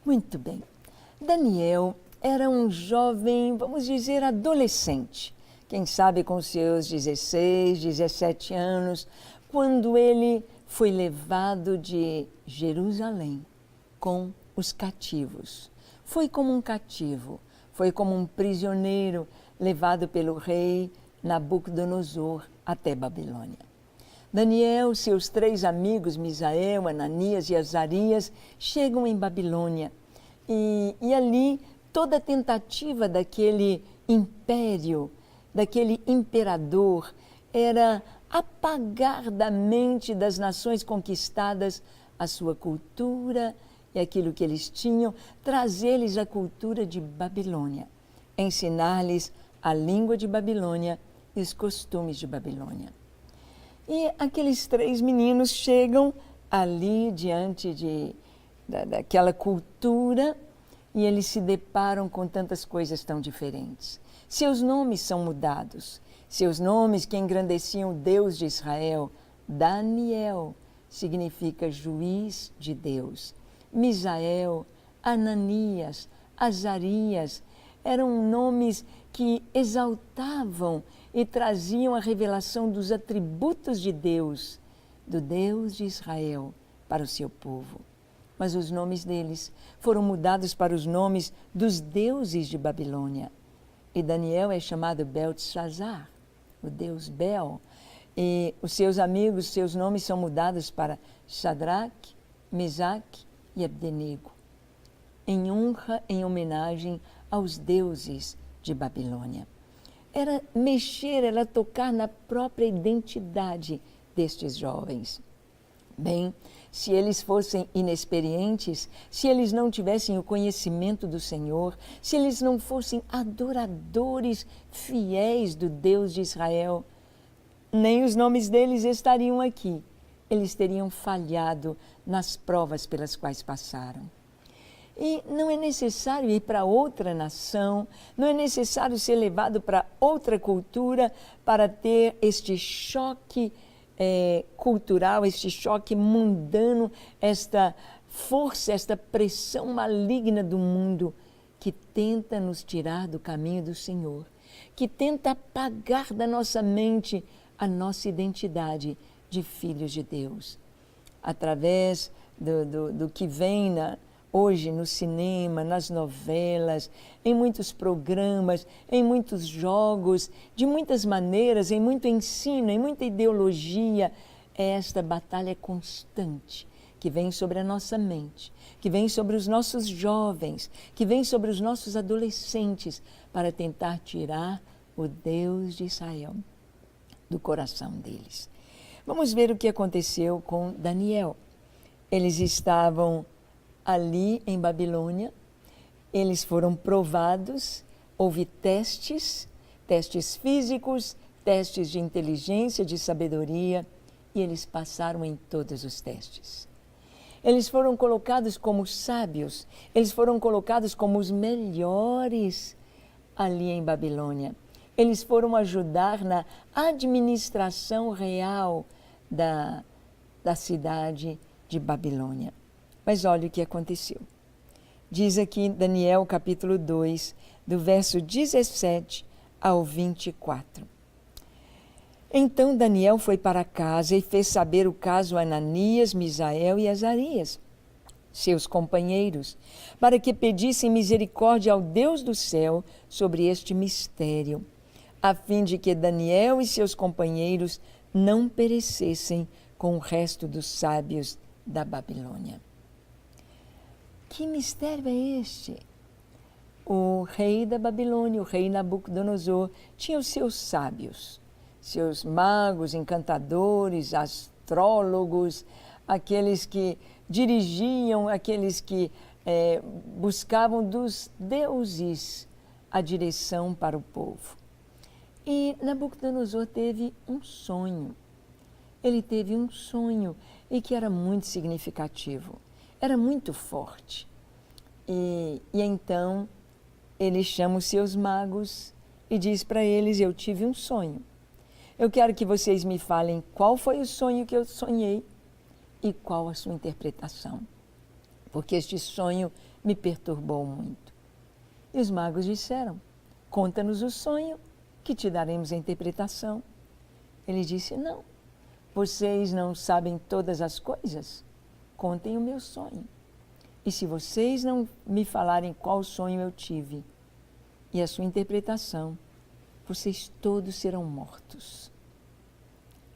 Muito bem. Daniel era um jovem, vamos dizer, adolescente. Quem sabe com seus 16, 17 anos, quando ele foi levado de Jerusalém com os cativos. Foi como um cativo, foi como um prisioneiro levado pelo rei Nabucodonosor até Babilônia. Daniel, seus 3 amigos, Misael, Ananias e Azarias, chegam em Babilônia. E ali toda a tentativa daquele império, daquele imperador, era apagar da mente das nações conquistadas a sua cultura e aquilo que eles tinham, trazer-lhes a cultura de Babilônia, ensinar-lhes a língua de Babilônia e os costumes de Babilônia. E aqueles 3 meninos chegam ali diante daquela cultura e eles se deparam com tantas coisas tão diferentes. Seus nomes são mudados. Seus nomes que engrandeciam o Deus de Israel. Daniel significa juiz de Deus. Misael, Ananias, Azarias eram nomes que exaltavam e traziam a revelação dos atributos de Deus, do Deus de Israel, para o seu povo. Mas os nomes deles foram mudados para os nomes dos deuses de Babilônia. E Daniel é chamado Beltesazar, o deus Bel. E os seus amigos, seus nomes são mudados para Sadraque, Mesaque e Abdenego, em honra, em homenagem aos deuses de Babilônia. Era mexer, era tocar na própria identidade destes jovens. Bem, se eles fossem inexperientes, se eles não tivessem o conhecimento do Senhor, se eles não fossem adoradores fiéis do Deus de Israel, nem os nomes deles estariam aqui. Eles teriam falhado nas provas pelas quais passaram. E não é necessário ir para outra nação, não é necessário ser levado para outra cultura para ter este choque cultural, este choque mundano, esta força, esta pressão maligna do mundo que tenta nos tirar do caminho do Senhor, que tenta apagar da nossa mente a nossa identidade de filhos de Deus. Através do que vem hoje no cinema, nas novelas, em muitos programas, em muitos jogos, de muitas maneiras, em muito ensino, em muita ideologia, é esta batalha constante que vem sobre a nossa mente, que vem sobre os nossos jovens, que vem sobre os nossos adolescentes, para tentar tirar o Deus de Israel do coração deles. Vamos ver o que aconteceu com Daniel. Eles estavam ali em Babilônia, eles foram provados, houve testes físicos, testes de inteligência, de sabedoria, e eles passaram em todos os testes. Eles foram colocados como sábios, eles foram colocados como os melhores ali em Babilônia. Eles foram ajudar na administração real da cidade de Babilônia. Mas olha o que aconteceu. Diz aqui Daniel capítulo 2, do verso 17 ao 24. Então Daniel foi para casa e fez saber o caso a Ananias, Misael e Azarias, seus companheiros, para que pedissem misericórdia ao Deus do céu sobre este mistério, a fim de que Daniel e seus companheiros não perecessem com o resto dos sábios da Babilônia. Que mistério é este? O rei da Babilônia, o rei Nabucodonosor, tinha os seus sábios, seus magos, encantadores, astrólogos, aqueles que dirigiam, aqueles que buscavam dos deuses a direção para o povo. E Nabucodonosor teve um sonho. Ele teve um sonho e que era muito significativo. Era muito forte. E então ele chama os seus magos e diz para eles: eu tive um sonho. Eu quero que vocês me falem qual foi o sonho que eu sonhei e qual a sua interpretação. porque este sonho me perturbou muito. E os magos disseram: conta-nos o sonho, que te daremos a interpretação. Ele disse: não, vocês não sabem todas as coisas? Contem o meu sonho. E se vocês não me falarem qual sonho eu tive e a sua interpretação, vocês todos serão mortos.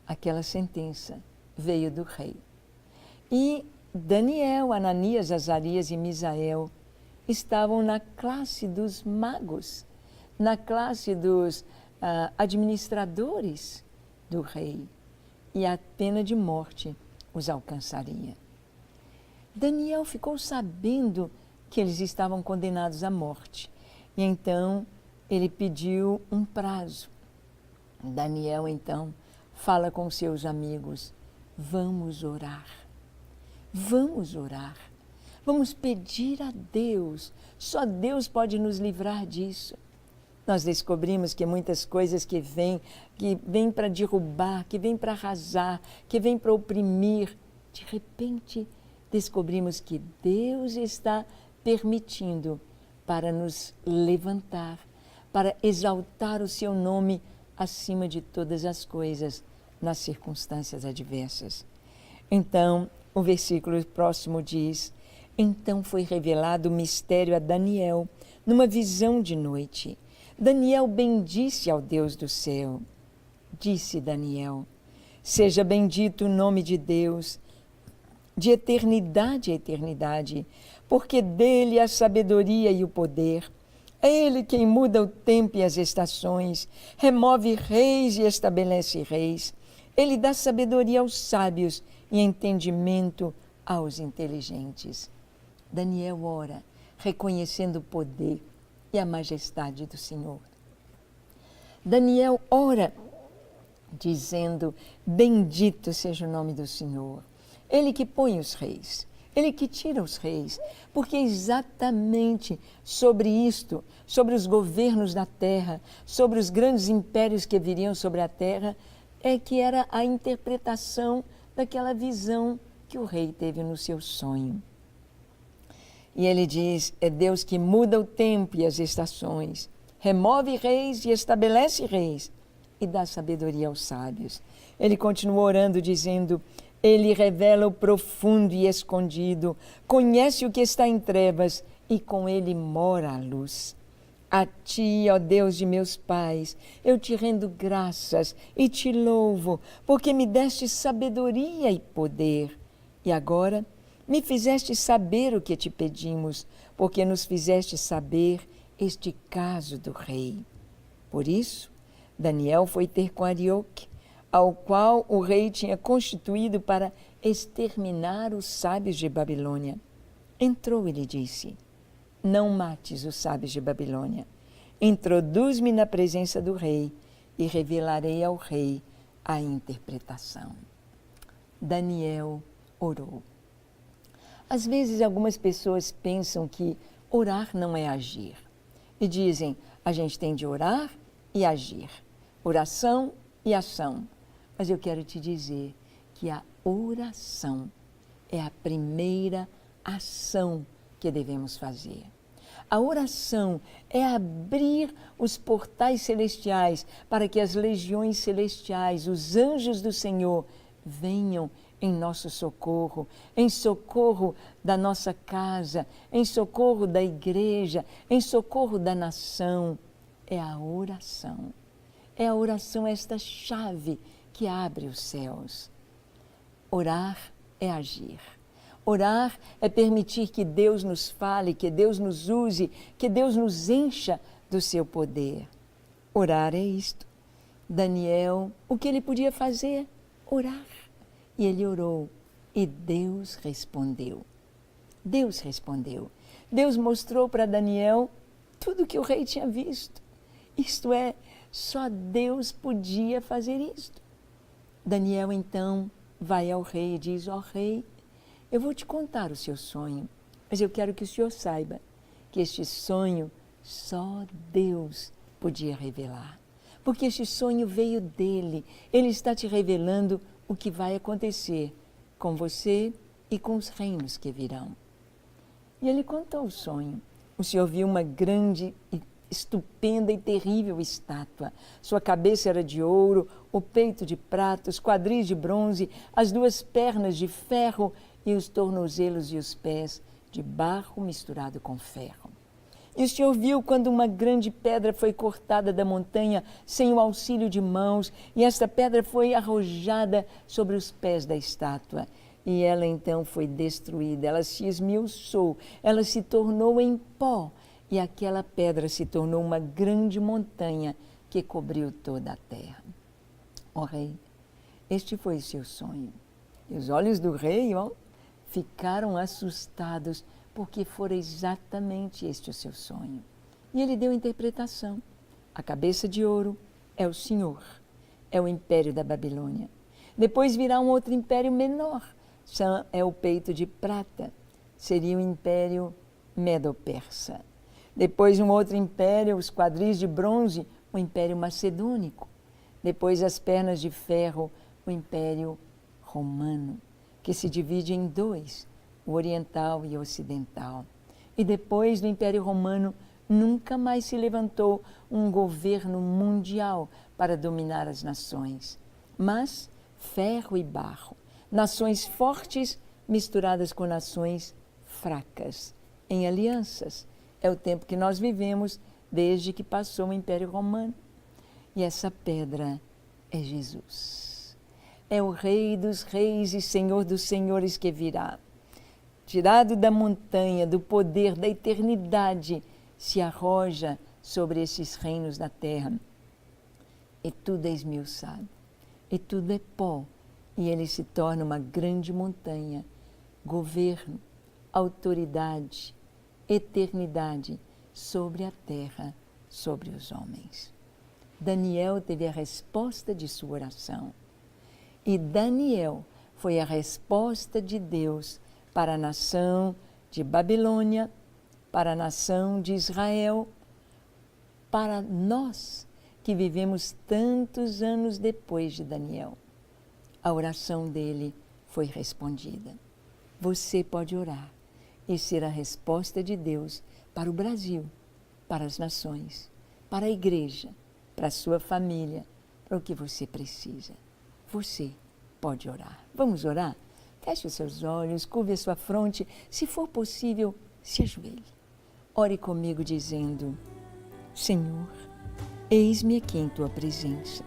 Aquela sentença veio do rei. E Daniel, Ananias, Azarias e Misael estavam na classe dos magos, na classe dos administradores do rei, e a pena de morte os alcançaria. Daniel ficou sabendo que eles estavam condenados à morte, e então ele pediu um prazo. Daniel, então, fala com seus amigos: vamos orar, vamos orar, vamos pedir a Deus, só Deus pode nos livrar disso. Nós descobrimos que muitas coisas que vêm para derrubar, que vêm para arrasar, que vêm para oprimir, de repente descobrimos que Deus está permitindo para nos levantar, para exaltar o seu nome acima de todas as coisas, nas circunstâncias adversas. Então, o versículo próximo diz: então foi revelado o mistério a Daniel, numa visão de noite. Daniel bendisse ao Deus do céu. Disse Daniel: seja bendito o nome de Deus, de eternidade a eternidade, porque dele a sabedoria e o poder. É ele quem muda o tempo e as estações, remove reis e estabelece reis. Ele dá sabedoria aos sábios e entendimento aos inteligentes. Daniel ora, reconhecendo o poder e a majestade do Senhor. Daniel ora, dizendo: bendito seja o nome do Senhor. Ele que põe os reis, ele que tira os reis, porque exatamente sobre isto, sobre os governos da terra, sobre os grandes impérios que viriam sobre a terra, é que era a interpretação daquela visão que o rei teve no seu sonho. E ele diz: é Deus que muda o tempo e as estações, remove reis e estabelece reis, e dá sabedoria aos sábios. Ele continua orando, dizendo: ele revela o profundo e escondido, conhece o que está em trevas, e com ele mora a luz. A ti, ó Deus de meus pais, eu te rendo graças e te louvo, porque me deste sabedoria e poder. E agora me fizeste saber o que te pedimos, porque nos fizeste saber este caso do rei. Por isso, Daniel foi ter com Arioque, ao qual o rei tinha constituído para exterminar os sábios de Babilônia. Entrou e lhe disse: não mates os sábios de Babilônia. Introduz-me na presença do rei e revelarei ao rei a interpretação. Daniel orou. Às vezes, algumas pessoas pensam que orar não é agir. E dizem: a gente tem de orar e agir. Oração e ação. Mas eu quero te dizer que a oração é a primeira ação que devemos fazer. A oração é abrir os portais celestiais para que as legiões celestiais, os anjos do Senhor, venham em nosso socorro, em socorro da nossa casa, em socorro da igreja, em socorro da nação. É a oração. É a oração esta chave que abre os céus. Orar é agir. Orar é permitir que Deus nos fale, que Deus nos use, que Deus nos encha do seu poder. Orar é isto. Daniel, o que ele podia fazer? Orar. E ele orou e Deus respondeu. Deus respondeu. Deus mostrou para Daniel tudo o que o rei tinha visto. Isto é, só Deus podia fazer isto. Daniel então vai ao rei e diz: ó rei, eu vou te contar o seu sonho, mas eu quero que o senhor saiba que este sonho só Deus podia revelar. Porque este sonho veio dele. Ele está te revelando o que vai acontecer com você e com os reinos que virão. E ele contou o sonho. O Senhor viu uma grande, estupenda e terrível estátua. Sua cabeça era de ouro, o peito de prata, os quadris de bronze, as duas pernas de ferro e os tornozelos e os pés de barro misturado com ferro. E o Senhor viu quando uma grande pedra foi cortada da montanha sem o auxílio de mãos, e esta pedra foi arrojada sobre os pés da estátua. E ela então foi destruída, ela se esmiuçou, ela se tornou em pó, e aquela pedra se tornou uma grande montanha que cobriu toda a terra. Ó rei, este foi o seu sonho. E os olhos do rei, ficaram assustados, porque fora exatamente este o seu sonho. E ele deu interpretação. A cabeça de ouro é o Senhor, é o império da Babilônia. Depois virá um outro império menor, é o peito de prata, seria o império medo-persa. Depois um outro império, os quadris de bronze, o império macedônico. Depois as pernas de ferro, o império romano, que se divide em dois, o oriental e o ocidental. E depois do Império Romano, nunca mais se levantou um governo mundial para dominar as nações, mas ferro e barro, nações fortes misturadas com nações fracas, em alianças. É o tempo que nós vivemos desde que passou o Império Romano. E essa pedra é Jesus. É o Rei dos Reis e Senhor dos Senhores que virá. Tirado da montanha, do poder, da eternidade, se arroja sobre esses reinos da terra. E tudo é esmiuçado, e tudo é pó, e ele se torna uma grande montanha, governo, autoridade, eternidade sobre a terra, sobre os homens. Daniel teve a resposta de sua oração. E Daniel foi a resposta de Deus para a nação de Babilônia, para a nação de Israel, para nós que vivemos tantos anos depois de Daniel. A oração dele foi respondida. Você pode orar e ser a resposta de Deus para o Brasil, para as nações, para a igreja, para a sua família, para o que você precisa. Você pode orar. Vamos orar? Feche os seus olhos, curve a sua fronte. Se for possível, se ajoelhe. Ore comigo dizendo: Senhor, eis-me aqui em Tua presença.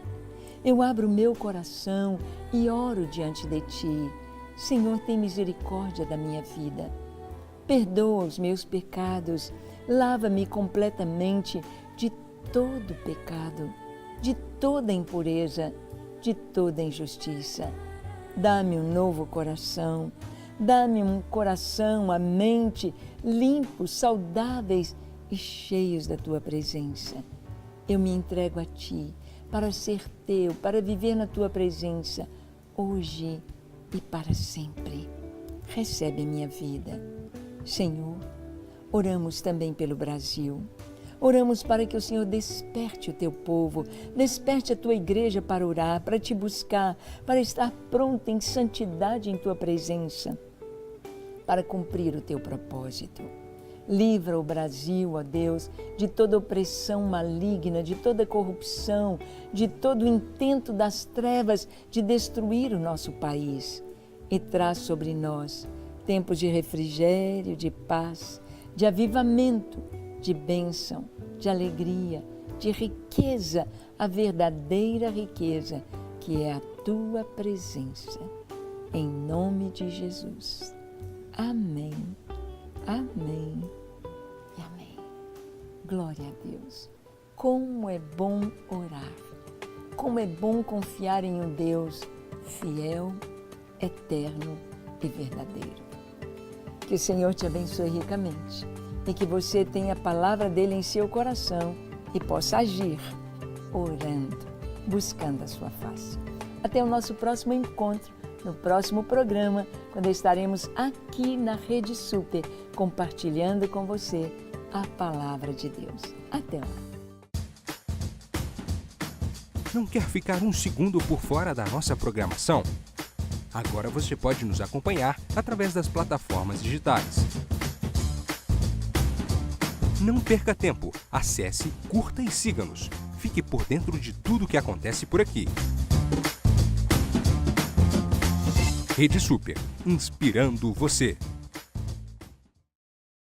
Eu abro o meu coração e oro diante de Ti. Senhor, tem misericórdia da minha vida. Perdoa os meus pecados. Lava-me completamente de todo pecado, de toda impureza, de toda injustiça. Dá-me um novo coração, dá-me um coração, a mente, limpos, saudáveis e cheios da Tua presença. Eu me entrego a Ti para ser Teu, para viver na Tua presença, hoje e para sempre. Recebe a minha vida. Senhor, oramos também pelo Brasil. Oramos para que o Senhor desperte o Teu povo, desperte a Tua igreja para orar, para Te buscar, para estar pronta em santidade em Tua presença, para cumprir o Teu propósito. Livra o Brasil, ó Deus, de toda opressão maligna, de toda corrupção, de todo o intento das trevas de destruir o nosso país. E traz sobre nós tempos de refrigério, de paz, de avivamento, de bênção, de alegria, de riqueza, a verdadeira riqueza, que é a Tua presença. Em nome de Jesus. Amém, amém e amém. Glória a Deus. Como é bom orar. Como é bom confiar em um Deus fiel, eterno e verdadeiro. Que o Senhor te abençoe ricamente e que você tenha a palavra dele em seu coração e possa agir orando, buscando a sua face. Até o nosso próximo encontro, no próximo programa, quando estaremos aqui na Rede Super, compartilhando com você a palavra de Deus. Até lá. Não quer ficar um segundo por fora da nossa programação? Agora você pode nos acompanhar através das plataformas digitais. Não perca tempo. Acesse, curta e siga-nos. Fique por dentro de tudo o que acontece por aqui. Rede Super, inspirando você.